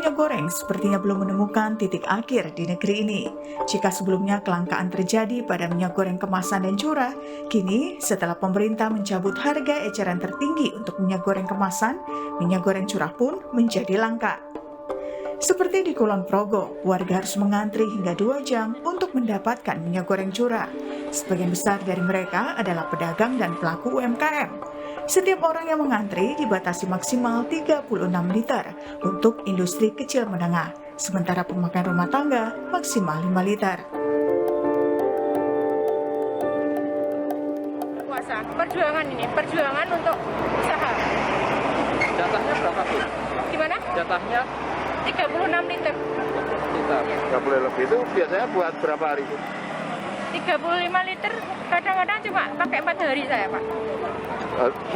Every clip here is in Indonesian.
minyak goreng sepertinya belum menemukan titik akhir di negeri ini. Jika sebelumnya kelangkaan terjadi pada minyak goreng kemasan dan curah, kini setelah pemerintah mencabut harga eceran tertinggi untuk minyak goreng kemasan, minyak goreng curah pun menjadi langka. Seperti di Kulon Progo, warga harus mengantri hingga 2 jam untuk mendapatkan minyak goreng curah. Sebagian besar dari mereka adalah pedagang dan pelaku UMKM. Setiap orang yang mengantri dibatasi maksimal 36 liter untuk industri kecil menengah, sementara pemakaian rumah tangga maksimal 5 liter. Puasa, perjuangan untuk usaha. Jatahnya berapa, Bu? Gimana? Jatahnya 36 liter. Nggak boleh lebih. Itu biasanya buat berapa hari, Bu? 35 liter, kadang-kadang cuma pakai 4 hari saya, Pak.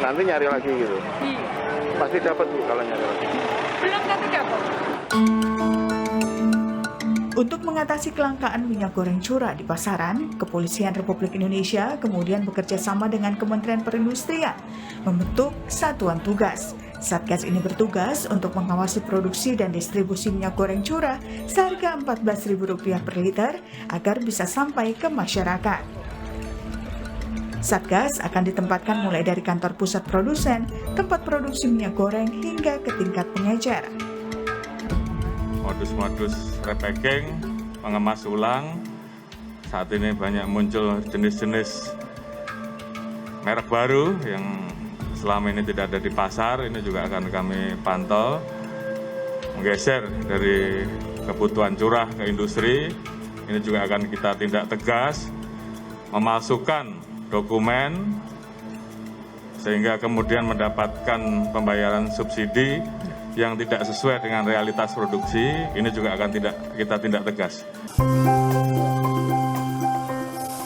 Nanti nyari lagi gitu? Iya. Pasti dapat, Bu, kalau nyari lagi? Belum tentu dapat. Untuk mengatasi kelangkaan minyak goreng curah di pasaran, Kepolisian Republik Indonesia kemudian bekerja sama dengan Kementerian Perindustrian membentuk Satuan Tugas. Satgas ini bertugas untuk mengawasi produksi dan distribusi minyak goreng curah seharga Rp14.000 per liter agar bisa sampai ke masyarakat. Satgas akan ditempatkan mulai dari kantor pusat produsen, tempat produksi minyak goreng hingga ke tingkat pengecer. Modus-modus repacking, mengemas ulang, saat ini banyak muncul jenis-jenis merek baru yang selama ini tidak ada di pasar. Ini juga akan kami pantau, menggeser dari kebutuhan curah ke industri. Ini juga akan kita tindak tegas, memalsukan dokumen, sehingga kemudian mendapatkan pembayaran subsidi yang tidak sesuai dengan realitas produksi. Ini juga akan kita tindak tegas.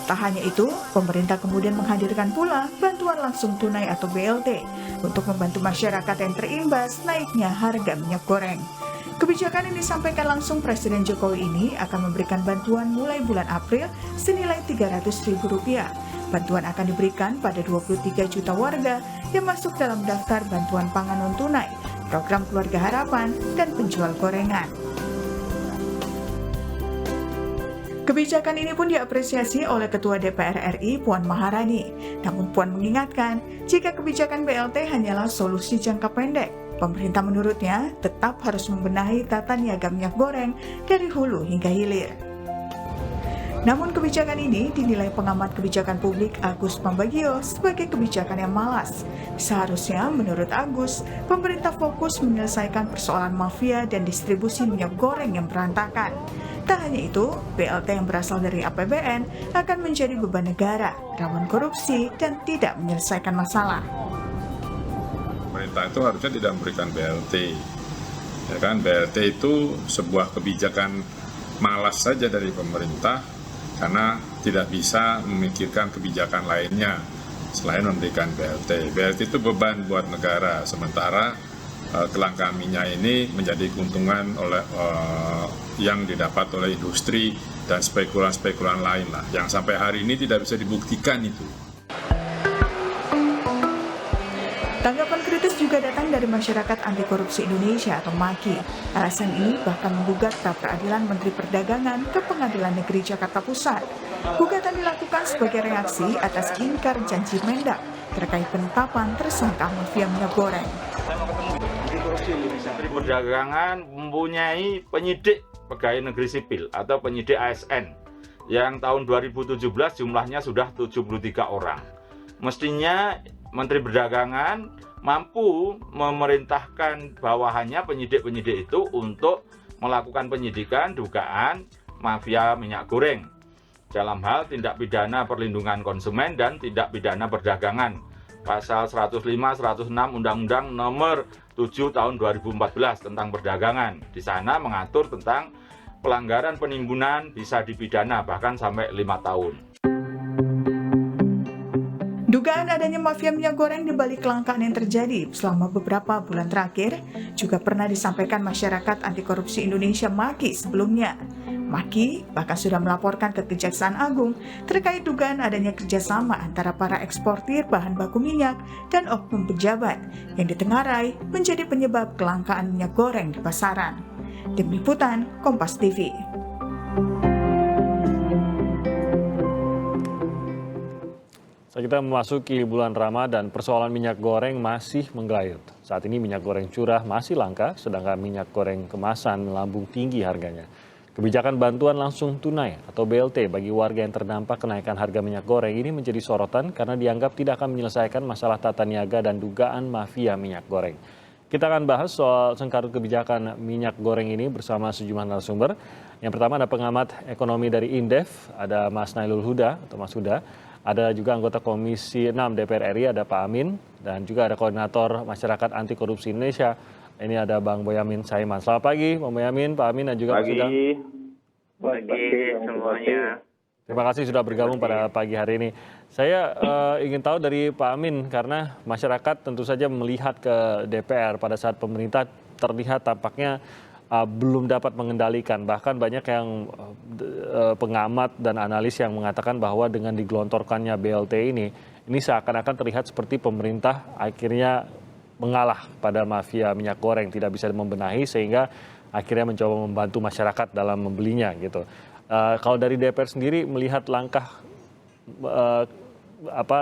Tak hanya itu, pemerintah kemudian menghadirkan pula bantuan langsung tunai atau BLT untuk membantu masyarakat yang terimbas naiknya harga minyak goreng. Kebijakan yang disampaikan langsung Presiden Jokowi ini akan memberikan bantuan mulai bulan April senilai Rp300.000. Bantuan akan diberikan pada 23 juta warga yang masuk dalam daftar bantuan pangan non-tunai, program Keluarga Harapan, dan penjual gorengan. Kebijakan ini pun diapresiasi oleh Ketua DPR RI Puan Maharani. Namun Puan mengingatkan, jika kebijakan BLT hanyalah solusi jangka pendek, pemerintah menurutnya tetap harus membenahi tata niaga minyak goreng dari hulu hingga hilir. Namun kebijakan ini dinilai pengamat kebijakan publik Agus Pambagio sebagai kebijakan yang malas. Seharusnya menurut Agus, pemerintah fokus menyelesaikan persoalan mafia dan distribusi minyak goreng yang berantakan. Tak hanya itu, BLT yang berasal dari APBN akan menjadi beban negara, rawan korupsi, dan tidak menyelesaikan masalah. Pemerintah itu harusnya tidak memberikan BLT. Ya kan, BLT itu sebuah kebijakan malas saja dari pemerintah, karena tidak bisa memikirkan kebijakan lainnya selain memberikan BLT. BLT itu beban buat negara, sementara kelangkaan minyak ini menjadi keuntungan yang didapat oleh industri dan spekulan-spekulan lain lah, yang sampai hari ini tidak bisa dibuktikan itu. Tanggapan kritis juga datang dari Masyarakat Anti Korupsi Indonesia atau MAKI. LSM ini bahkan menggugat pra-peradilan Menteri Perdagangan ke Pengadilan Negeri Jakarta Pusat. Gugatan dilakukan sebagai reaksi atas ingkar janji Mendak terkait penetapan tersangka mafia minyak goreng. Menteri Perdagangan mempunyai penyidik pegawai negeri sipil atau penyidik ASN yang tahun 2017 jumlahnya sudah 73 orang. Mestinya Menteri Perdagangan mampu memerintahkan bawahannya penyidik-penyidik itu untuk melakukan penyidikan dugaan mafia minyak goreng dalam hal tindak pidana perlindungan konsumen dan tindak pidana perdagangan. Pasal 105, 106 Undang-Undang Nomor 7 Tahun 2014 tentang perdagangan. Di sana mengatur tentang pelanggaran penimbunan bisa dipidana bahkan sampai 5 tahun. Dugaan adanya mafia minyak goreng di balik kelangkaan yang terjadi selama beberapa bulan terakhir juga pernah disampaikan Masyarakat Anti Korupsi Indonesia MAKI sebelumnya. MAKI bahkan sudah melaporkan ke Kejaksaan Agung terkait dugaan adanya kerjasama antara para eksportir bahan baku minyak dan oknum pejabat yang ditengarai menjadi penyebab kelangkaan minyak goreng di pasaran. Tim Liputan Kompas TV. Saat kita memasuki bulan Ramadan, persoalan minyak goreng masih menggelayut. Saat ini minyak goreng curah masih langka, sedangkan minyak goreng kemasan melambung tinggi harganya. Kebijakan bantuan langsung tunai atau BLT bagi warga yang terdampak kenaikan harga minyak goreng ini menjadi sorotan karena dianggap tidak akan menyelesaikan masalah tata niaga dan dugaan mafia minyak goreng. Kita akan bahas soal sengkarut kebijakan minyak goreng ini bersama sejumlah narasumber. Yang pertama ada pengamat ekonomi dari Indef, ada Mas Nailul Huda atau Mas Huda. Ada juga anggota Komisi 6 DPR RI, ada Pak Amin, dan juga ada Koordinator Masyarakat Anti Korupsi Indonesia. Ini ada Bang Boyamin Saiman. Selamat pagi, Bang Boyamin, Pak Amin, dan juga Mas Huda. Pagi semuanya. Terima kasih sudah bergabung pada pagi hari ini. Saya ingin tahu dari Pak Amin, karena masyarakat tentu saja melihat ke DPR pada saat pemerintah terlihat tampaknya belum dapat mengendalikan. Bahkan banyak yang pengamat dan analis yang mengatakan bahwa dengan digelontorkannya BLT ini seakan-akan terlihat seperti pemerintah akhirnya mengalah pada mafia minyak goreng, tidak bisa membenahi sehingga akhirnya mencoba membantu masyarakat dalam membelinya gitu. Kalau dari DPR sendiri melihat langkah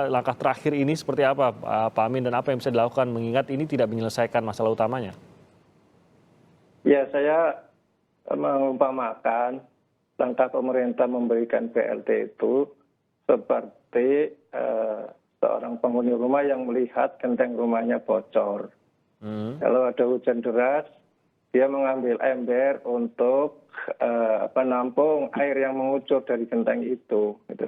langkah terakhir ini seperti apa, Pak Amin, dan apa yang bisa dilakukan mengingat ini tidak menyelesaikan masalah utamanya? Ya, saya mengumpamakan langkah pemerintah memberikan BLT itu seperti seorang penghuni rumah yang melihat genteng rumahnya bocor. Kalau ada hujan deras, dia mengambil ember untuk menampung air yang mengucur dari genteng itu. Gitu.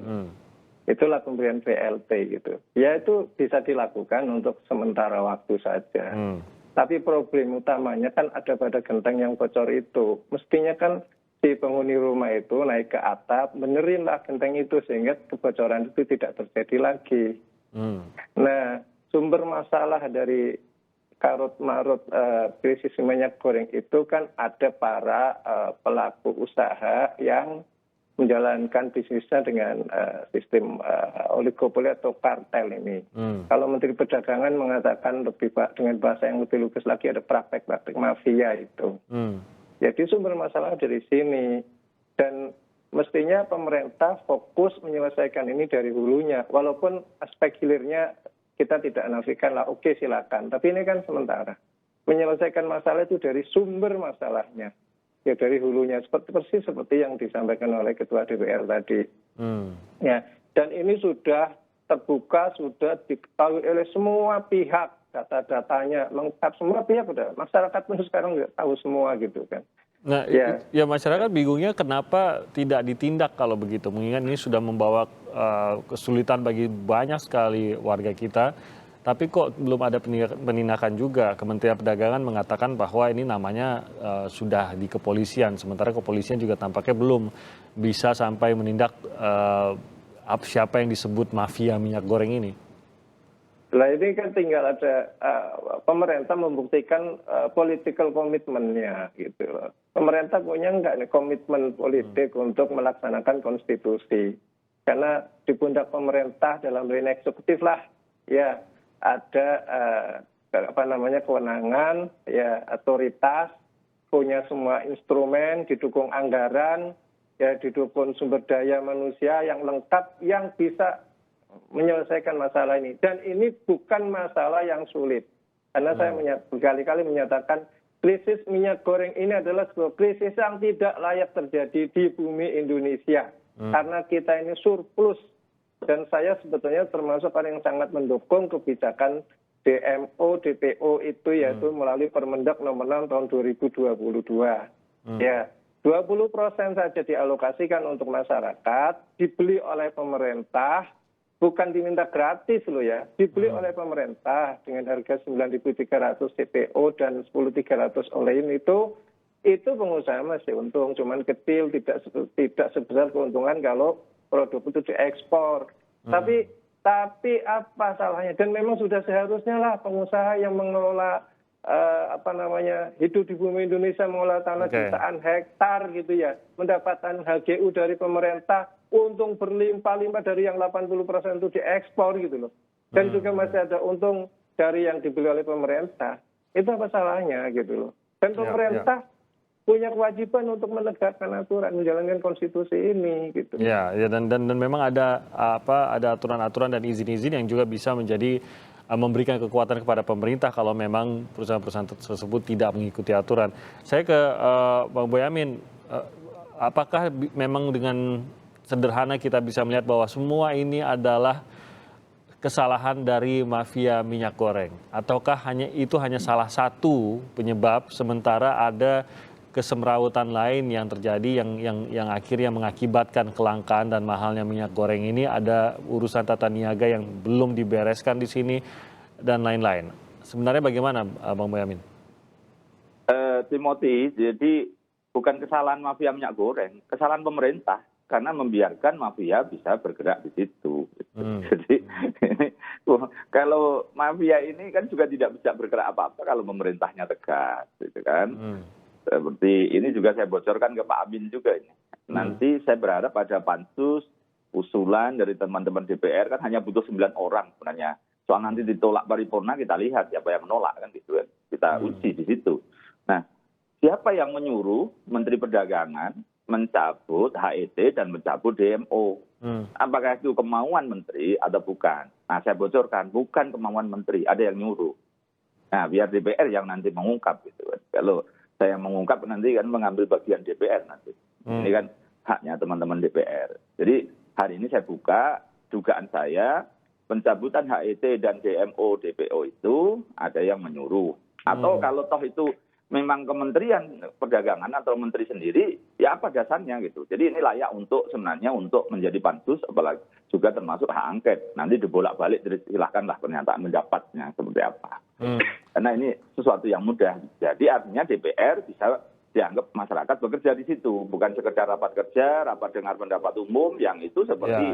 Itulah pemberian BLT gitu. Ya itu bisa dilakukan untuk sementara waktu saja. Tapi problem utamanya kan ada pada genteng yang bocor itu. Mestinya kan si penghuni rumah itu naik ke atap, benerinlah genteng itu sehingga kebocoran itu tidak terjadi lagi. Nah, sumber masalah dari karut-marut krisis minyak goreng itu kan ada para pelaku usaha yang menjalankan bisnisnya dengan sistem oligopoli atau kartel ini. Kalau Menteri Perdagangan mengatakan dengan bahasa yang lebih lugas lagi ada praktek-praktek mafia itu. Jadi sumber masalah dari sini. Dan mestinya pemerintah fokus menyelesaikan ini dari hulunya. Walaupun aspek hilirnya kita tidak nafikan lah, oke silakan. Tapi ini kan sementara. Menyelesaikan masalah itu dari sumber masalahnya. Ya dari hulunya, persis seperti yang disampaikan oleh Ketua DPR tadi. Ya, dan ini sudah terbuka, sudah diketahui oleh semua pihak, data-datanya lengkap, semua pihak udah. Masyarakat pun sekarang nggak tahu semua gitu kan. Nah, ya masyarakat bingungnya kenapa tidak ditindak kalau begitu, mengingat ini sudah membawa kesulitan bagi banyak sekali warga kita. Tapi kok belum ada penindakan juga. Kementerian Perdagangan mengatakan bahwa ini namanya sudah di kepolisian. Sementara kepolisian juga tampaknya belum bisa sampai menindak siapa yang disebut mafia minyak goreng ini. Nah ini kan tinggal ada pemerintah membuktikan political commitment-nya gitu loh. Pemerintah punya enggak nih komitmen politik untuk melaksanakan konstitusi. Karena di pundak pemerintah dalam hal ini eksekutif lah ya ada kewenangan, ya otoritas, punya semua instrumen, didukung anggaran, ya didukung sumber daya manusia yang lengkap yang bisa menyelesaikan masalah ini. Dan ini bukan masalah yang sulit. Karena saya berkali-kali menyatakan krisis minyak goreng ini adalah sebuah krisis yang tidak layak terjadi di bumi Indonesia. Karena kita ini surplus. Dan saya sebetulnya termasuk orang yang sangat mendukung kebijakan DMO, DPO itu yaitu melalui Permendak nomor 6 tahun 2022. Ya, 20% saja dialokasikan untuk masyarakat, dibeli oleh pemerintah, bukan diminta gratis loh ya, dibeli oleh pemerintah dengan harga 9.300 CPO dan 10.300 all-in itu pengusaha masih untung, cuman kecil, tidak sebesar keuntungan kalau produk itu diekspor. Tapi apa salahnya? Dan memang sudah seharusnya lah pengusaha yang mengelola hidup di bumi Indonesia, mengelola tanah jutaan hektar gitu ya, mendapatkan HGU dari pemerintah, untung berlimpah-limpah dari yang 80% itu diekspor gitu loh. Dan juga masih ada untung dari yang dibeli oleh pemerintah. Itu apa salahnya gitu loh. Dan pemerintah punya kewajiban untuk menegakkan aturan, menjalankan konstitusi ini gitu. Ya, ya dan memang ada aturan-aturan dan izin-izin yang juga bisa menjadi memberikan kekuatan kepada pemerintah kalau memang perusahaan-perusahaan tersebut tidak mengikuti aturan. Saya ke Bang Boyamin, apakah memang dengan sederhana kita bisa melihat bahwa semua ini adalah kesalahan dari mafia minyak goreng, ataukah itu hanya salah satu penyebab sementara ada kesemrawutan lain yang terjadi yang akhirnya mengakibatkan kelangkaan dan mahalnya minyak goreng ini, ada urusan tata niaga yang belum dibereskan di sini dan lain-lain. Sebenarnya bagaimana Bang Boyamin? Timothy, jadi bukan kesalahan mafia minyak goreng, kesalahan pemerintah karena membiarkan mafia bisa bergerak di situ. Jadi ini, kalau mafia ini kan juga tidak bisa bergerak apa-apa kalau pemerintahnya tegas, gitu kan. Seperti ini juga saya bocorkan ke Pak Amin juga ini. Nanti saya berharap ada pansus usulan dari teman-teman DPR, kan hanya butuh 9 orang sebenarnya. Soal nanti ditolak paripurna kita lihat siapa yang menolak kan gitu kan. Kita uji di situ. Nah, siapa yang menyuruh Menteri Perdagangan mencabut HET dan mencabut DMO? Apakah itu kemauan Menteri atau bukan? Nah, saya bocorkan bukan kemauan Menteri, ada yang nyuruh. Nah, biar DPR yang nanti mengungkap gitu kan. Kalau saya mengungkap nanti kan mengambil bagian DPR nanti. Ini kan haknya teman-teman DPR. Jadi hari ini saya buka dugaan saya pencabutan HET dan DMO DPO itu ada yang menyuruh. Atau kalau toh itu memang Kementerian Perdagangan atau Menteri sendiri, ya apa dasarnya gitu. Jadi ini layak untuk sebenarnya untuk menjadi pansus, apalagi juga termasuk hak angket. Nanti dibolak-balik, silahkanlah pernyataan pendapatnya seperti apa. Karena ini sesuatu yang mudah. Jadi artinya DPR bisa dianggap masyarakat bekerja di situ, bukan sekedar rapat kerja, rapat dengar pendapat umum yang itu seperti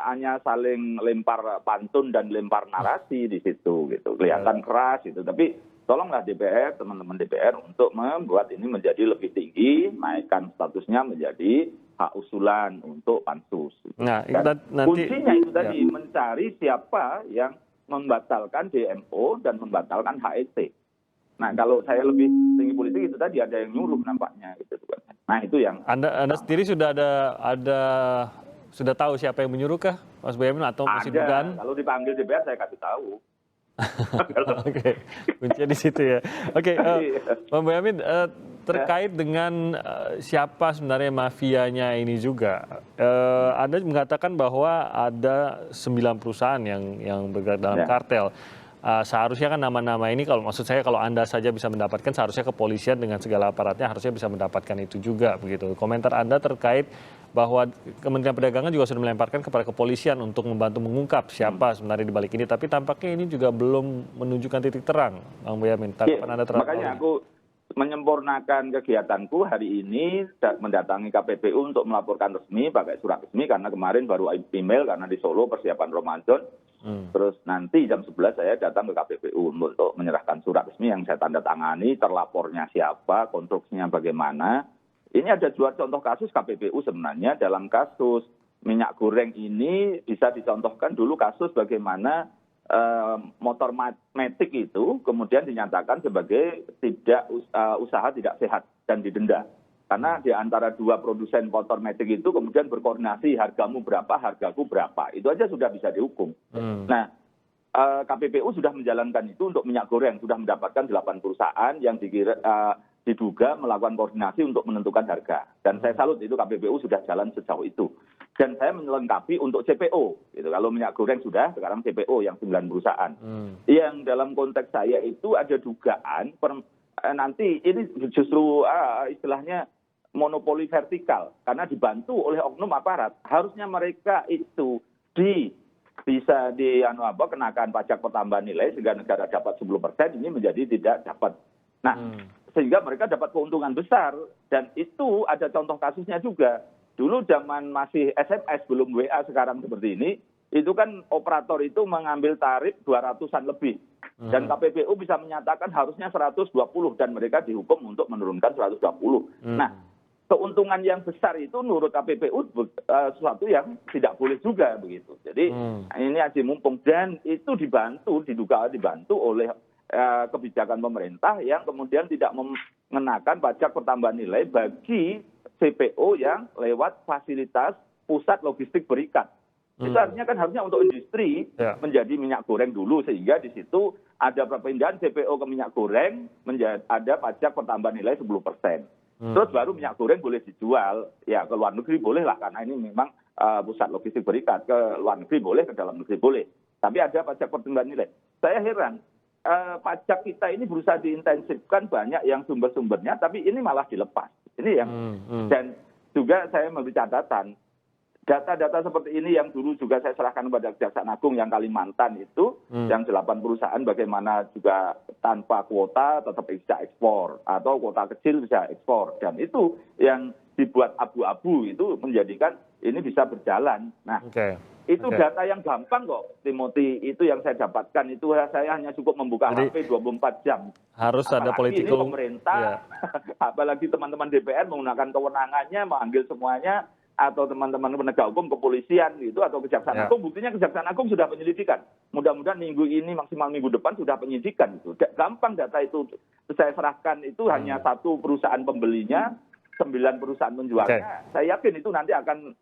hanya saling lempar pantun dan lempar narasi di situ gitu. Kelihatan keras gitu. Tapi tolonglah DPR, teman-teman DPR untuk membuat ini menjadi lebih tinggi, naikkan statusnya menjadi hak usulan untuk pansus. Nah, kuncinya itu tadi mencari siapa yang membatalkan DMO dan membatalkan HET. Nah, kalau saya lebih tinggi politik itu tadi ada yang nyuruh nampaknya gitu kan. Nah, itu yang Anda sendiri sudah sudah tahu siapa yang menyuruh kah, Mas Boyamin, atau masih dugaan? Kalau dipanggil DPR saya kasih tahu. Oke, kuncinya di situ ya. Oke, Bang Boyamin, terkait dengan siapa sebenarnya mafianya ini juga, Anda mengatakan bahwa ada 9 perusahaan yang bergerak dalam kartel. Seharusnya kan nama-nama ini, kalau maksud saya kalau Anda saja bisa mendapatkan, seharusnya kepolisian dengan segala aparatnya harusnya bisa mendapatkan itu juga begitu. Komentar Anda terkait bahwa Kementerian Perdagangan juga sudah melemparkan kepada kepolisian untuk membantu mengungkap siapa sebenarnya di balik ini, tapi tampaknya ini juga belum menunjukkan titik terang, Bang Boyamin. Tanggapan Anda terhadap makanya aku menyempurnakan kegiatanku hari ini mendatangi KPPU untuk melaporkan resmi, pakai surat resmi, karena kemarin baru email karena di Solo persiapan Ramadan. Terus nanti jam 11 saya datang ke KPPU untuk menyerahkan surat resmi yang saya tanda tangani, terlapornya siapa, konstruksinya bagaimana. Ini ada dua contoh kasus KPPU sebenarnya dalam kasus minyak goreng ini bisa dicontohkan dulu kasus bagaimana motor matic itu kemudian dinyatakan sebagai usaha tidak sehat dan didenda. Karena di antara dua produsen motor matic itu kemudian berkoordinasi hargamu berapa, hargaku berapa. Itu aja sudah bisa dihukum. Nah, KPPU sudah menjalankan itu untuk minyak goreng. Sudah mendapatkan 8 perusahaan yang diduga melakukan koordinasi untuk menentukan harga. Dan saya salut itu KPPU sudah jalan sejauh itu. Dan saya melengkapi untuk CPO. Gitu. Kalau minyak goreng sudah, sekarang CPO yang 9 perusahaan. Yang dalam konteks saya itu ada dugaan nanti ini justru istilahnya monopoli vertikal karena dibantu oleh oknum aparat. Harusnya mereka itu bisa kenakan pajak pertambahan nilai sehingga negara dapat 10%, ini menjadi tidak dapat. Nah, sehingga mereka dapat keuntungan besar dan itu ada contoh kasusnya juga. Dulu zaman masih SMS belum WA sekarang seperti ini, itu kan operator itu mengambil tarif 200-an lebih. Dan KPPU bisa menyatakan harusnya 120 dan mereka dihukum untuk menurunkan 120. Nah, keuntungan yang besar itu menurut KPPU sesuatu yang tidak boleh juga begitu. Jadi ini aji mumpung dan itu diduga dibantu oleh kebijakan pemerintah yang kemudian tidak mengenakan pajak pertambahan nilai bagi CPO yang lewat fasilitas pusat logistik berikat. Itu artinya kan harusnya untuk industri menjadi minyak goreng dulu, sehingga di situ ada perpindahan CPO ke minyak goreng, ada pajak pertambahan nilai 10%. Terus baru minyak goreng boleh dijual, ya ke luar negeri boleh lah, karena ini memang pusat logistik berikat, ke luar negeri boleh, ke dalam negeri boleh. Tapi ada pajak pertambahan nilai. Saya heran, pajak kita ini berusaha diintensifkan, banyak yang sumber-sumbernya, tapi ini malah dilepas. Ini yang dan juga saya memberi catatan, data-data seperti ini yang dulu juga saya serahkan kepada Kejaksaan Agung yang Kalimantan itu, yang 8 perusahaan bagaimana juga tanpa kuota tetap bisa ekspor, atau kuota kecil bisa ekspor. Dan itu yang dibuat abu-abu itu menjadikan ini bisa berjalan. Nah, itu data yang gampang kok, Timothy. Itu yang saya dapatkan, itu saya hanya cukup membuka HP 24 jam. Harus ada political. Ini pemerintah, apalagi teman-teman DPR menggunakan kewenangannya, memanggil semuanya, atau teman-teman penegak hukum, kepolisian gitu, atau Kejaksaan Agung. Buktinya Kejaksaan Agung sudah penyelidikan. Mudah-mudahan minggu ini, maksimal minggu depan sudah penyidikan. Itu gampang, data itu saya serahkan, itu hanya satu perusahaan pembelinya, 9 perusahaan menjualnya. Saya yakin itu nanti akan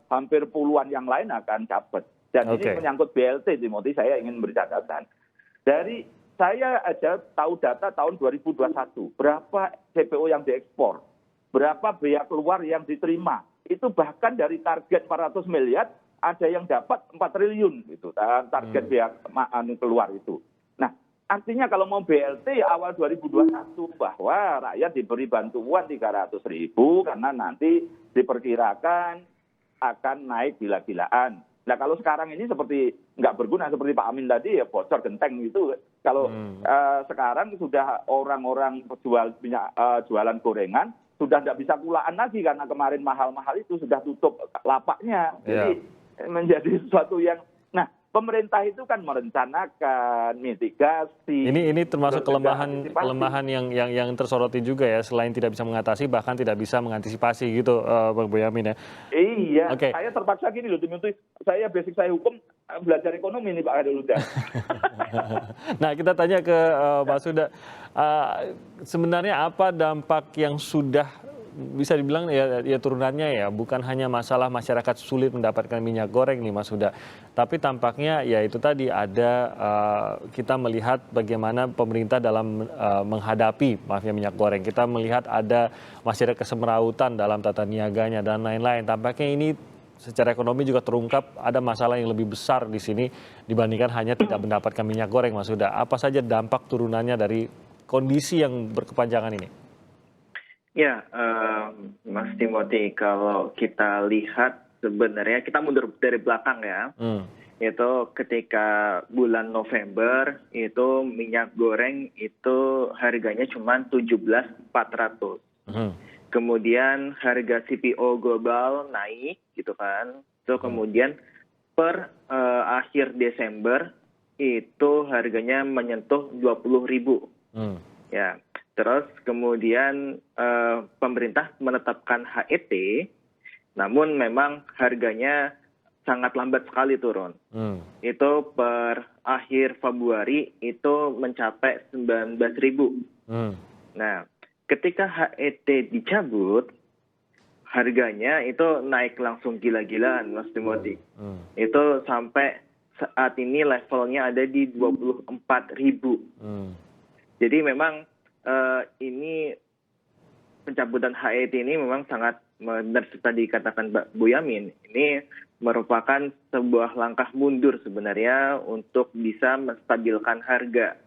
hampir puluhan yang lain akan dapat. Dan ini menyangkut BLT, Timothy, saya ingin beri catatan. Dari saya aja tahu data tahun 2021, berapa CPO yang diekspor, berapa biaya keluar yang diterima. Itu bahkan dari target 400 miliar, ada yang dapat 4 triliun gitu, target biaya keluar itu. Nah, artinya kalau mau BLT awal 2021 bahwa rakyat diberi bantuan 300.000 karena nanti diperkirakan akan naik gila-gilaan. Nah, kalau sekarang ini seperti nggak berguna, seperti Pak Amin tadi ya bocor genteng gitu. Kalau sekarang sudah orang-orang jualan gorengan sudah tidak bisa kulaan lagi karena kemarin mahal-mahal itu sudah tutup lapaknya. Jadi menjadi sesuatu yang, nah, pemerintah itu kan merencanakan mitigasi. Ini termasuk kelemahan yang tersoroti juga ya, selain tidak bisa mengatasi, bahkan tidak bisa mengantisipasi gitu, Bang Boyamin ya. Iya, saya terpaksa gini loh, Timothy. Saya basic saya hukum, belajar ekonomi nih Pak Hairul. Nah, kita tanya ke Mas Huda, sebenarnya apa dampak yang sudah bisa dibilang ya turunannya ya, bukan hanya masalah masyarakat sulit mendapatkan minyak goreng nih Mas Huda, tapi tampaknya ya itu tadi ada kita melihat bagaimana pemerintah dalam menghadapi mafian minyak goreng. Kita melihat ada masih ada kesemrautan dalam tata niaganya dan lain-lain. Tampaknya ini secara ekonomi juga terungkap ada masalah yang lebih besar di sini dibandingkan hanya tidak mendapatkan minyak goreng, Mas Huda. Apa saja dampak turunannya dari kondisi yang berkepanjangan ini? Ya, Mas Timothy, kalau kita lihat sebenarnya kita mundur dari belakang ya. Itu ketika bulan November itu minyak goreng itu harganya cuma 17.400. Kemudian harga CPO global naik gitu kan. So kemudian per akhir Desember itu harganya menyentuh 20.000. Ya. Terus kemudian pemerintah menetapkan HET, namun memang harganya sangat lambat sekali turun. Itu per akhir Februari itu mencapai 19.000. Nah, ketika HET dicabut, harganya itu naik langsung gila-gilaan, Mas Timothy. Itu sampai saat ini levelnya ada di 24.000. Jadi memang ini pencabutan HET ini memang sangat benar tadi dikatakan Mbak Boyamin, ini merupakan sebuah langkah mundur sebenarnya untuk bisa menstabilkan harga.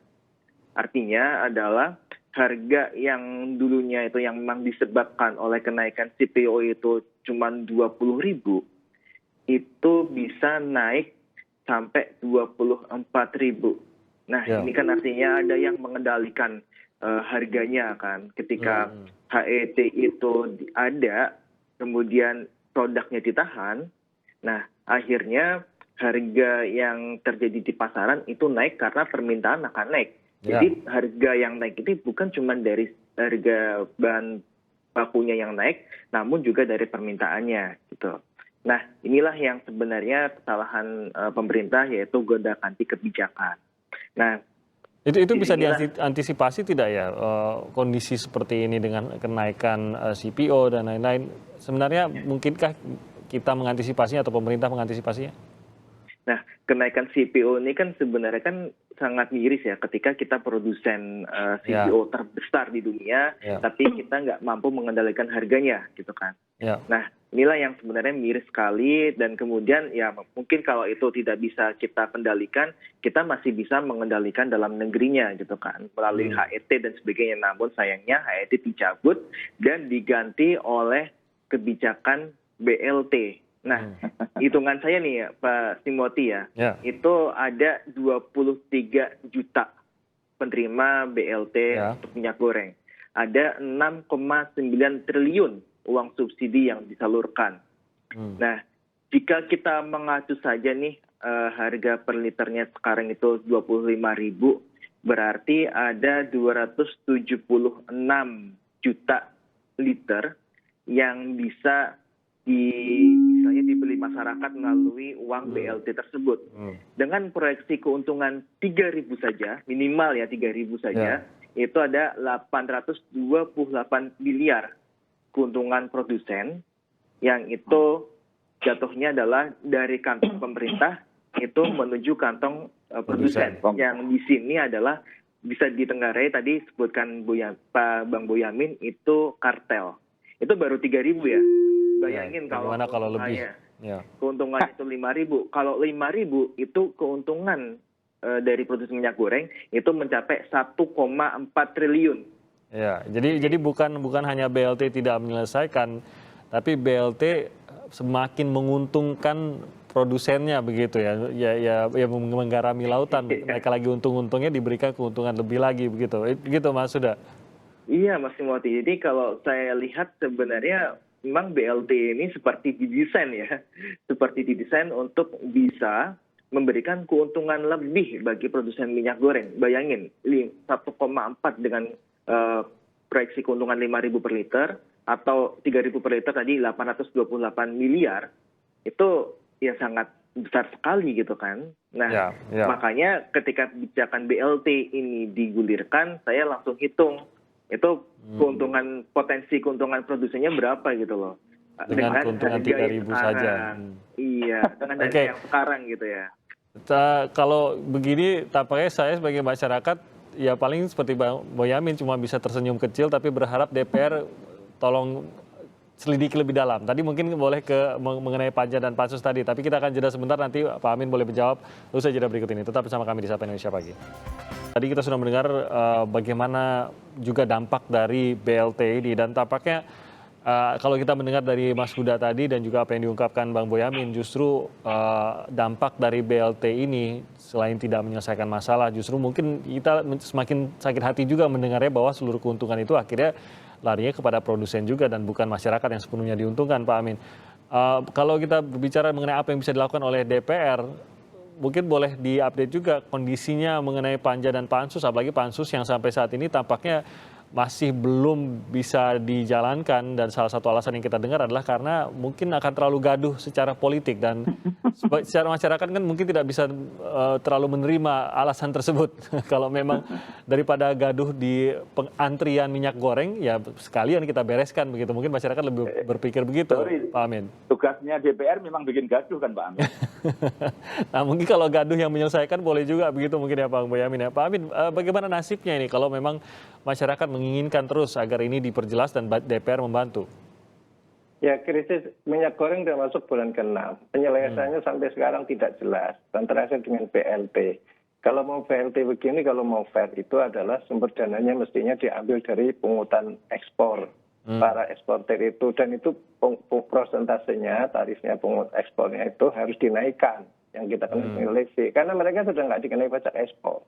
Artinya adalah harga yang dulunya itu yang memang disebabkan oleh kenaikan CPO itu cuma 20.000, itu bisa naik sampai 24.000. Nah, ini kan artinya ada yang mengendalikan harganya kan. Ketika HET itu ada, kemudian produknya ditahan, nah akhirnya harga yang terjadi di pasaran itu naik karena permintaan akan naik. Jadi harga yang naik itu bukan cuma dari harga bahan bakunya yang naik, namun juga dari permintaannya gitu. Nah, inilah yang sebenarnya kesalahan pemerintah, yaitu gonta-ganti kebijakan. Nah, Itu bisa Disinilah diantisipasi tidak ya kondisi seperti ini dengan kenaikan CPO dan lain-lain? Sebenarnya mungkinkah kita mengantisipasinya atau pemerintah mengantisipasinya? Nah, kenaikan CPO ini kan sebenarnya kan sangat miris ya ketika kita produsen CPO terbesar di dunia, tapi kita nggak mampu mengendalikan harganya gitu kan. Nah, inilah yang sebenarnya miris sekali dan kemudian ya mungkin kalau itu tidak bisa kita kendalikan, kita masih bisa mengendalikan dalam negerinya gitu kan melalui HET dan sebagainya. Namun sayangnya HET dicabut dan diganti oleh kebijakan BLT. Nah, hitungan saya nih ya, Pak Timothy ya, itu ada 23 juta penerima BLT untuk minyak goreng. Ada 6,9 triliun uang subsidi yang disalurkan. Nah, jika kita mengacu saja nih harga per liternya sekarang itu 25.000, berarti ada 276 juta liter yang bisa misalnya dibeli masyarakat melalui uang BLT tersebut. Dengan proyeksi keuntungan 3.000 saja, minimal ya 3.000 saja, itu ada 828 miliar keuntungan produsen yang itu jatuhnya adalah dari kantong pemerintah itu menuju kantong produsen. Yang di sini adalah bisa ditenggarai tadi sebutkan Bang Boyamin itu kartel. Itu baru 3.000 ya. Bayangin kalau lebih keuntungannya itu 5.000. Kalau 5.000 itu keuntungan dari produsen minyak goreng itu mencapai 1,4 triliun. Ya, jadi bukan hanya BLT tidak menyelesaikan, tapi BLT semakin menguntungkan produsennya begitu ya. Ya menggarami lautan, mereka lagi untung-untungnya diberikan keuntungan lebih lagi begitu. Begitu Mas Huda. Iya Mas Timothy. Jadi kalau saya lihat sebenarnya memang BLT ini seperti didesain ya, seperti didesain untuk bisa memberikan keuntungan lebih bagi produsen minyak goreng. Bayangin 1,4 dengan proyeksi keuntungan 5.000 per liter atau 3.000 per liter tadi 828 miliar itu ya sangat besar sekali gitu kan. Nah, makanya ketika kebijakan BLT ini digulirkan, saya langsung hitung itu keuntungan potensi keuntungan produsennya berapa gitu loh. Dengan keuntungan 3.000 saja. Iya, dengan harga yang sekarang gitu ya. Kalau begini tampaknya saya sebagai masyarakat ya paling seperti Bang Boyamin cuma bisa tersenyum kecil tapi berharap DPR tolong selidiki lebih dalam. Tadi mungkin boleh mengenai panja dan pansus tadi, tapi kita akan jeda sebentar nanti Pak Amin boleh menjawab usai jeda berikut ini. Tetap bersama kami di Sapa Indonesia Pagi. Tadi kita sudah mendengar bagaimana juga dampak dari BLT ini dan tampaknya kalau kita mendengar dari Mas Huda tadi dan juga apa yang diungkapkan Bang Boyamin, justru dampak dari BLT ini selain tidak menyelesaikan masalah, justru mungkin kita semakin sakit hati juga mendengarnya bahwa seluruh keuntungan itu akhirnya larinya kepada produsen juga dan bukan masyarakat yang sepenuhnya diuntungkan, Pak Amin. Kalau kita berbicara mengenai apa yang bisa dilakukan oleh DPR, mungkin boleh diupdate juga kondisinya mengenai panja dan pansus, apalagi pansus yang sampai saat ini tampaknya masih belum bisa dijalankan dan salah satu alasan yang kita dengar adalah karena mungkin akan terlalu gaduh secara politik dan secara masyarakat kan mungkin tidak bisa terlalu menerima alasan tersebut. Kalau memang daripada gaduh di antrian minyak goreng ya sekalian kita bereskan begitu. Mungkin masyarakat lebih berpikir begitu, Pak Amin. Tugasnya DPR memang bikin gaduh kan Pak Amin. Nah mungkin kalau gaduh yang menyelesaikan boleh juga begitu mungkin ya Pak Boyamin ya. Pak Amin bagaimana nasibnya ini kalau memang masyarakat menginginkan terus agar ini diperjelas dan DPR membantu? Ya, krisis minyak goreng sudah masuk bulan ke-6. Penyelesaiannya sampai sekarang tidak jelas. Dan terakhir dengan BLT. Kalau mau BLT begini, kalau mau fair itu adalah sumber dananya mestinya diambil dari pungutan ekspor. Para eksportir itu. Dan itu prosentasenya, tarifnya pungut ekspornya itu harus dinaikkan. Yang kita kenal dengan levy. Karena mereka sudah nggak dikenai pajak ekspor.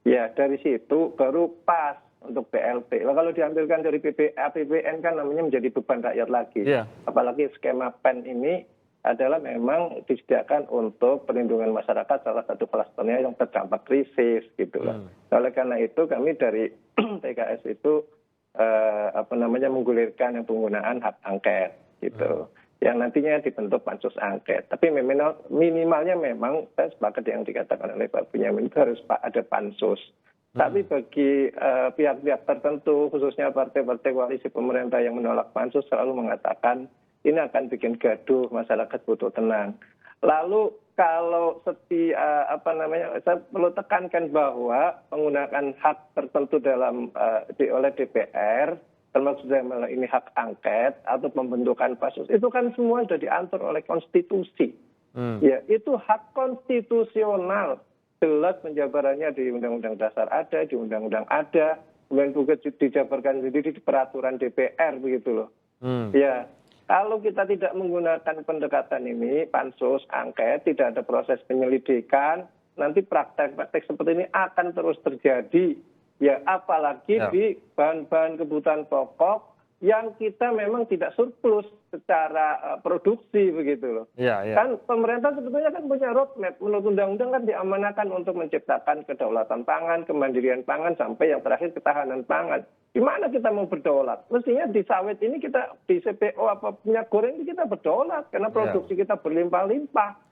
Ya, dari situ baru pas untuk BLT. Kalau diambilkan dari APBN kan namanya menjadi beban rakyat lagi. Apalagi skema PEN ini adalah memang disediakan untuk perlindungan masyarakat salah satu klasternya yang terdampak krisis gitu loh. Oleh karena itu kami dari PKS itu menggulirkan yang penggunaan hak angket gitu. Yang nantinya dibentuk pansus angket. Tapi minimalnya memang saya sepakat yang dikatakan oleh Pak Bunyamin itu harus ada pansus. Tapi bagi pihak-pihak tertentu, khususnya partai-partai koalisi pemerintah yang menolak pansus selalu mengatakan ini akan bikin gaduh, masyarakat butuh tenang. Lalu kalau saya perlu tekankan bahwa penggunaan hak tertentu oleh DPR, termasuk dalam ini hak angket atau pembentukan pansus, itu kan semua sudah diatur oleh konstitusi. Ya, itu hak konstitusional. Jelas penjabarannya di Undang-Undang Dasar ada, di Undang-Undang ada, kemudian juga dijabarkan sendiri di peraturan DPR begitu loh. Ya, kalau kita tidak menggunakan pendekatan ini, pansus, angket, tidak ada proses penyelidikan, nanti praktek-praktek seperti ini akan terus terjadi. Ya, apalagi di bahan-bahan kebutuhan pokok yang kita memang tidak surplus secara produksi begitu loh. Kan pemerintah sebetulnya kan punya roadmap, menurut undang-undang kan diamanahkan untuk menciptakan kedaulatan pangan, kemandirian pangan, sampai yang terakhir ketahanan pangan. Di mana kita mau berdaulat? Mestinya di sawit ini kita, di CPO apa minyak goreng ini kita berdaulat karena produksi kita berlimpah-limpah.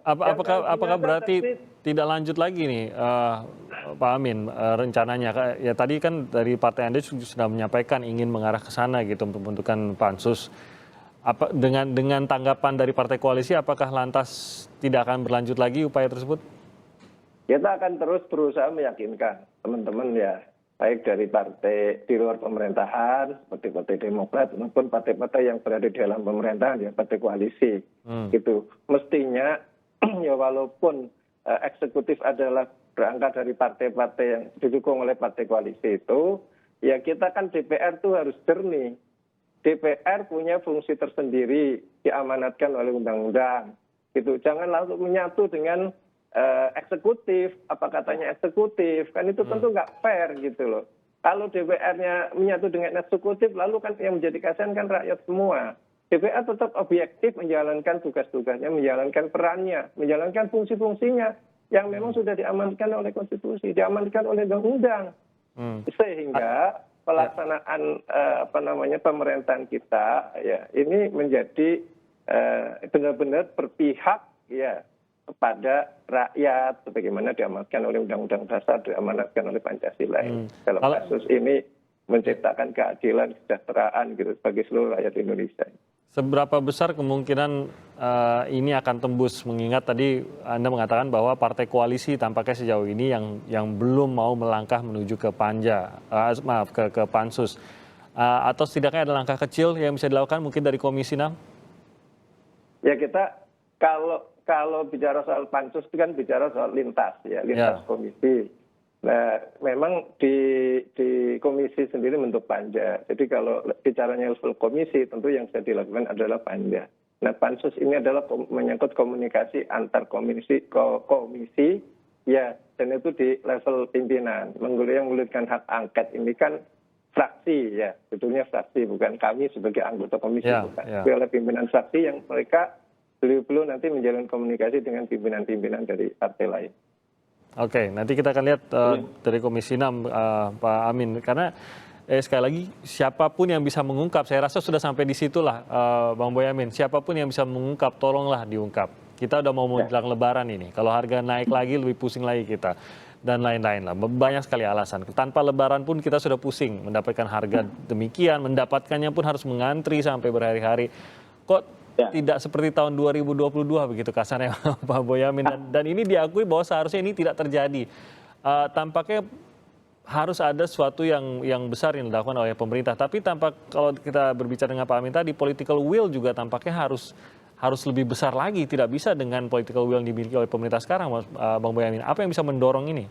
Apakah berarti tidak lanjut lagi nih, Pak Amin, rencananya? Ya tadi kan dari Partai Anda sudah menyampaikan ingin mengarah ke sana gitu untuk pembentukan pansus. Dengan tanggapan dari Partai Koalisi, apakah lantas tidak akan berlanjut lagi upaya tersebut? Kita akan terus berusaha meyakinkan teman-teman ya, baik dari partai di luar pemerintahan, seperti Partai Demokrat, maupun partai-partai yang berada di dalam pemerintahan, ya Partai Koalisi. Gitu. Mestinya, ya walaupun eksekutif adalah berangkat dari partai-partai yang didukung oleh Partai Koalisi itu, ya kita kan DPR itu harus jernih. DPR punya fungsi tersendiri, diamanatkan oleh undang-undang. Gitu. Jangan langsung menyatu dengan eksekutif, apa katanya eksekutif, kan itu tentu nggak fair gitu loh. Kalau DPR-nya menyatu dengan eksekutif, lalu kan yang menjadi kasihan kan rakyat semua. DPR tetap objektif menjalankan tugas-tugasnya, menjalankan perannya, menjalankan fungsi-fungsinya yang memang sudah diamankan oleh konstitusi, diamankan oleh undang-undang. Sehingga pelaksanaan pemerintahan kita ya ini menjadi benar-benar berpihak ya kepada rakyat, sebagaimana diamanatkan oleh Undang-Undang Dasar, diamanatkan oleh Pancasila. Dalam kasus ini menciptakan keadilan, kesejahteraan gitu bagi seluruh rakyat Indonesia. Seberapa besar kemungkinan ini akan tembus, mengingat tadi Anda mengatakan bahwa Partai Koalisi tampaknya sejauh ini yang belum mau melangkah menuju ke ke Pansus, atau setidaknya ada langkah kecil yang bisa dilakukan mungkin dari Komisi 6? Ya kita kalau bicara soal pansus itu kan bicara soal lintas komisi. Nah, memang di komisi sendiri bentuk panja. Jadi kalau bicaranya level komisi, tentu yang bisa dilakukan adalah panja. Nah, pansus ini adalah menyangkut komunikasi antar komisi, ya, dan itu di level pimpinan. Yang menggulirkan hak angket ini kan fraksi, ya, sebetulnya fraksi, bukan kami sebagai anggota komisi, bukan. Oleh pimpinan fraksi yang mereka beliau nanti menjalin komunikasi dengan pimpinan-pimpinan dari partai lain. Oke, nanti kita akan lihat dari Komisi 6, Pak Amin. Karena sekali lagi, siapapun yang bisa mengungkap, saya rasa sudah sampai di situlah, Bang Boyamin. Siapapun yang bisa mengungkap, tolonglah diungkap. Kita udah mau menjelang Lebaran ini. Kalau harga naik lagi, lebih pusing lagi kita. Dan lain-lain lah. Banyak sekali alasan. Tanpa Lebaran pun kita sudah pusing mendapatkan harga demikian. Mendapatkannya pun harus mengantri sampai berhari-hari. Kok tidak seperti tahun 2022 begitu kasarnya Pak Boyamin, dan ini diakui bahwa seharusnya ini tidak terjadi. Tampaknya harus ada sesuatu yang besar yang dilakukan oleh pemerintah, tapi tampak kalau kita berbicara dengan Pak Amin tadi, political will juga tampaknya harus lebih besar lagi, tidak bisa dengan political will yang dimiliki oleh pemerintah sekarang, Bang Boyamin. Apa yang bisa mendorong ini?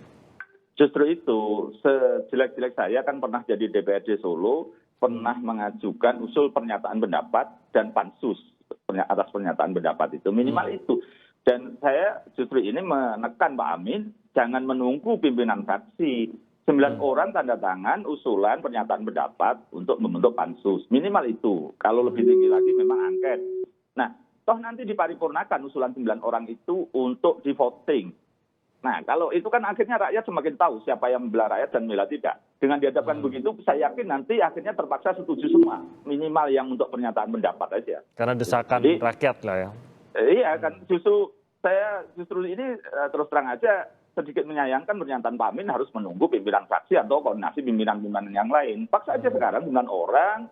Justru itu, sejelek-jelek saya kan pernah jadi DPRD Solo, pernah mengajukan usul pernyataan pendapat dan pansus atas pernyataan pendapat itu, minimal itu. Dan saya justru ini menekan Pak Amin, jangan menunggu pimpinan fraksi. 9 orang tanda tangan usulan pernyataan pendapat untuk membentuk pansus, minimal itu. Kalau lebih tinggi lagi memang angket. Nah, toh nanti diparipurnakan usulan 9 orang itu untuk di voting. Nah, kalau itu kan akhirnya rakyat semakin tahu siapa yang membela rakyat dan membela tidak. Dengan dihadapkan begitu, saya yakin nanti akhirnya terpaksa setuju semua. Minimal yang untuk pernyataan pendapat aja. Karena desakan rakyat lah ya. Iya kan, justru ini terus terang aja, sedikit menyayangkan pernyataan Pak Amin harus menunggu pimpinan fraksi atau koordinasi pimpinan-pimpinan yang lain. Paksa aja sekarang 9 orang.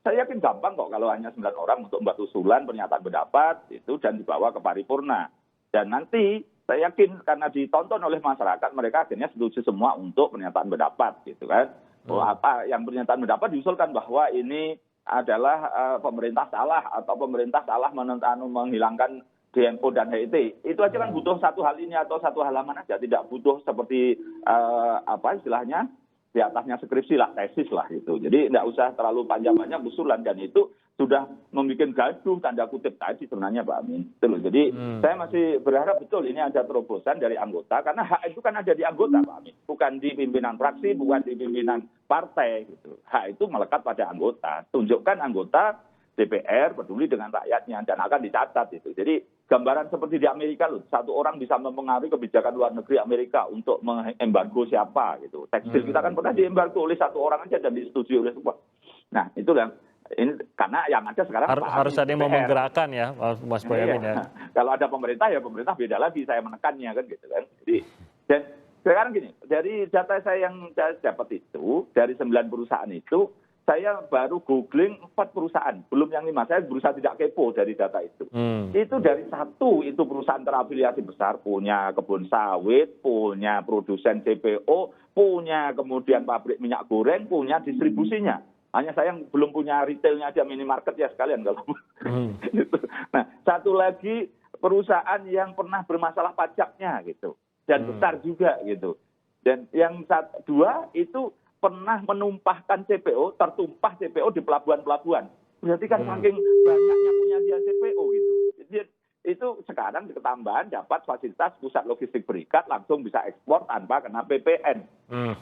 Saya yakin gampang kok kalau hanya 9 orang untuk membuat usulan pernyataan pendapat itu dan dibawa ke paripurna. Dan nanti saya yakin karena ditonton oleh masyarakat mereka akhirnya setuju semua untuk pernyataan pendapat gitu kan. Apa yang pernyataan pendapat diusulkan bahwa ini adalah pemerintah salah atau pemerintah salah menghilangkan DMO dan HET. Itu aja kan butuh satu hal ini atau satu halaman aja, tidak butuh seperti apa istilahnya di atasnya skripsi lah, tesis lah itu. Jadi tidak usah terlalu panjang-panjang usulan dan itu sudah membuat gaduh tanda kutip tadi sebenarnya Pak Amin. Jadi saya masih berharap betul ini ada terobosan dari anggota karena hak itu kan ada di anggota Pak Amin, bukan di pimpinan fraksi, bukan di pimpinan partai gitu. Hak itu melekat pada anggota. Tunjukkan anggota DPR peduli dengan rakyatnya dan akan dicatat itu. Jadi gambaran seperti di Amerika loh, satu orang bisa mempengaruhi kebijakan luar negeri Amerika untuk mengembargo siapa gitu. Tekstil kita kan pernah diembargo oleh satu orang aja dan disetujui oleh semua. Nah itulah ini karena yang ada sekarang harus ada yang mau menggerakkan ya Mas Boyamin ya. Kalau ada pemerintah ya pemerintah beda lagi saya menekannya kan gitu kan. Jadi dan sekarang gini, dari data saya yang saya dapat itu dari 9 perusahaan itu saya baru googling 4 perusahaan, belum yang 5. Saya berusaha tidak kepo dari data itu. Itu dari 1, itu perusahaan terafiliasi besar, punya kebun sawit, punya produsen CPO, punya kemudian pabrik minyak goreng, punya distribusinya. Hanya saya yang belum punya retailnya aja, minimarket ya sekalian kalau. Nah, satu lagi perusahaan yang pernah bermasalah pajaknya gitu, dan besar juga gitu. Dan yang 2 itu pernah menumpahkan CPO, tertumpah CPO di pelabuhan-pelabuhan. Berarti kan saking banyaknya punya dia CPO gitu. Jadi itu sekarang ketambahan dapat fasilitas pusat logistik berikat langsung bisa ekspor tanpa kena PPN.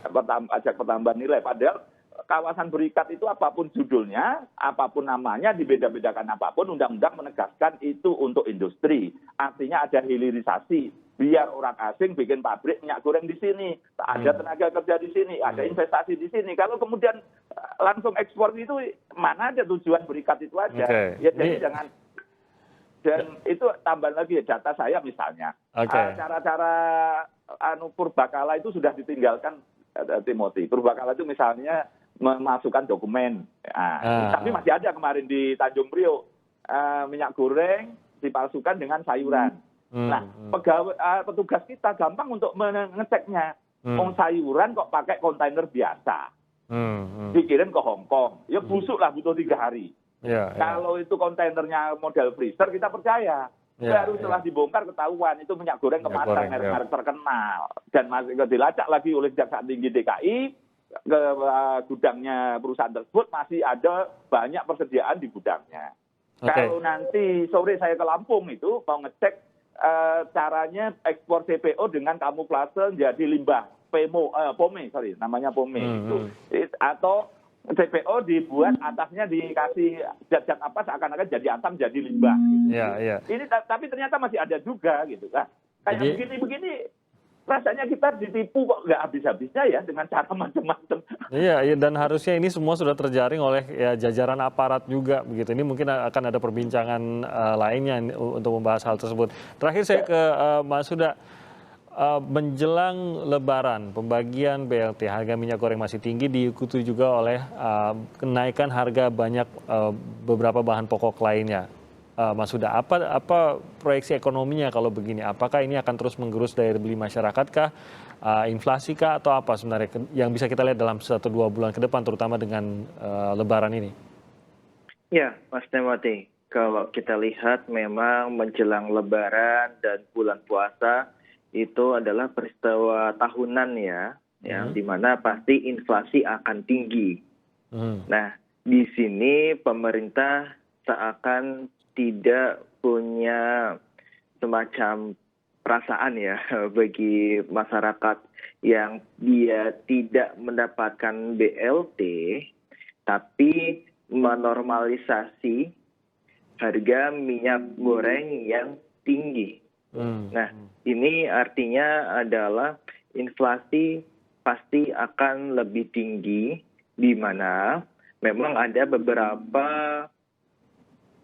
Pajak pertambahan nilai. Padahal kawasan berikat itu apapun judulnya, apapun namanya, dibeda-bedakan apapun, undang-undang menegaskan itu untuk industri. Artinya ada hilirisasi. Biar orang asing bikin pabrik minyak goreng di sini, ada tenaga kerja di sini, ada investasi di sini. Kalau kemudian langsung ekspor itu mana ada tujuan berikat itu aja. Ya jadi jangan. Dan itu tambah lagi data saya misalnya. Cara-cara purbakala itu sudah ditinggalkan Timothy. Purbakala itu misalnya memasukkan dokumen. Tapi masih ada kemarin di Tanjung Priok minyak goreng dipalsukan dengan sayuran. Nah, petugas kita gampang untuk mengeceknya. Sayuran kok pakai kontainer biasa. Dikirim ke Hong Kong. Ya busuk lah, butuh 3 hari. Kalau itu kontainernya model freezer, kita percaya. Baru setelah dibongkar ketahuan itu minyak goreng kemasan, merek-merek terkenal. Dan masih dilacak lagi oleh Kejaksaan Tinggi DKI, ke gudangnya perusahaan tersebut masih ada banyak persediaan di gudangnya. Kalau nanti sore saya ke Lampung itu mau ngecek caranya ekspor CPO dengan kamuflase jadi limbah POME, namanya POME itu. Atau CPO dibuat atasnya dikasih zat-zat apa seakan-akan jadi asam jadi limbah. Gitu. Ini tapi ternyata masih ada juga gitu kan. Kayak begini-begini rasanya kita ditipu kok nggak habis-habisnya ya dengan cara macam-macam. Iya, dan harusnya ini semua sudah terjaring oleh ya, jajaran aparat juga begitu. Ini mungkin akan ada perbincangan lainnya untuk membahas hal tersebut. Terakhir saya ke Mas Huda, menjelang Lebaran, pembagian BLT harga minyak goreng masih tinggi diikuti juga oleh kenaikan harga banyak beberapa bahan pokok lainnya. Mas Huda, apa proyeksi ekonominya kalau begini? Apakah ini akan terus menggerus daya beli masyarakat kah? Inflasi kah atau apa sebenarnya yang bisa kita lihat dalam 1-2 bulan ke depan terutama dengan Lebaran ini? Ya, Mas Timothy, kalau kita lihat memang menjelang Lebaran dan bulan puasa itu adalah peristiwa tahunan ya, di mana pasti inflasi akan tinggi. Nah, di sini pemerintah seakan tidak punya semacam perasaan ya bagi masyarakat yang dia tidak mendapatkan BLT tapi menormalisasi harga minyak goreng yang tinggi. Nah, ini artinya adalah inflasi pasti akan lebih tinggi di mana memang ada beberapa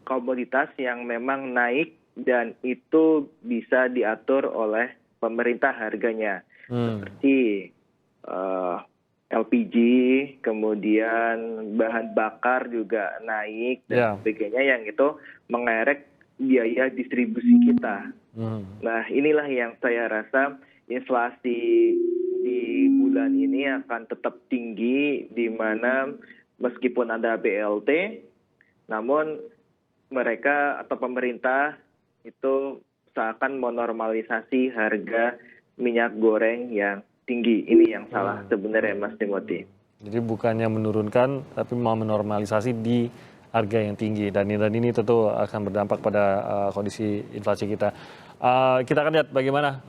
komoditas yang memang naik dan itu bisa diatur oleh pemerintah harganya, seperti LPG, kemudian bahan bakar juga naik dan sebagainya, yang itu mengerek biaya distribusi kita. Nah, inilah yang saya rasa inflasi di bulan ini akan tetap tinggi, di mana meskipun ada BLT, namun mereka atau pemerintah itu seakan menormalisasi harga minyak goreng yang tinggi. Ini yang salah sebenarnya, Mas Timothy. Jadi bukannya menurunkan, tapi mau menormalisasi di harga yang tinggi, dan ini tentu akan berdampak pada kondisi inflasi kita. Kita akan lihat bagaimana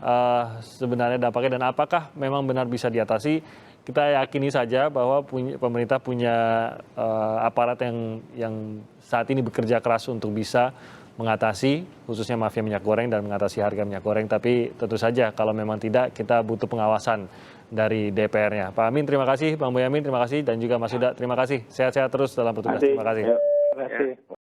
sebenarnya dampaknya dan apakah memang benar bisa diatasi. Kita yakini saja bahwa pemerintah punya aparat yang saat ini bekerja keras untuk bisa mengatasi khususnya mafia minyak goreng dan mengatasi harga minyak goreng. Tapi tentu saja kalau memang tidak, kita butuh pengawasan dari DPR-nya. Pak Amin, terima kasih. Bang Boyamin, terima kasih. Dan juga Mas Huda, terima kasih. Sehat-sehat terus dalam petugas. Terima kasih. Terima kasih.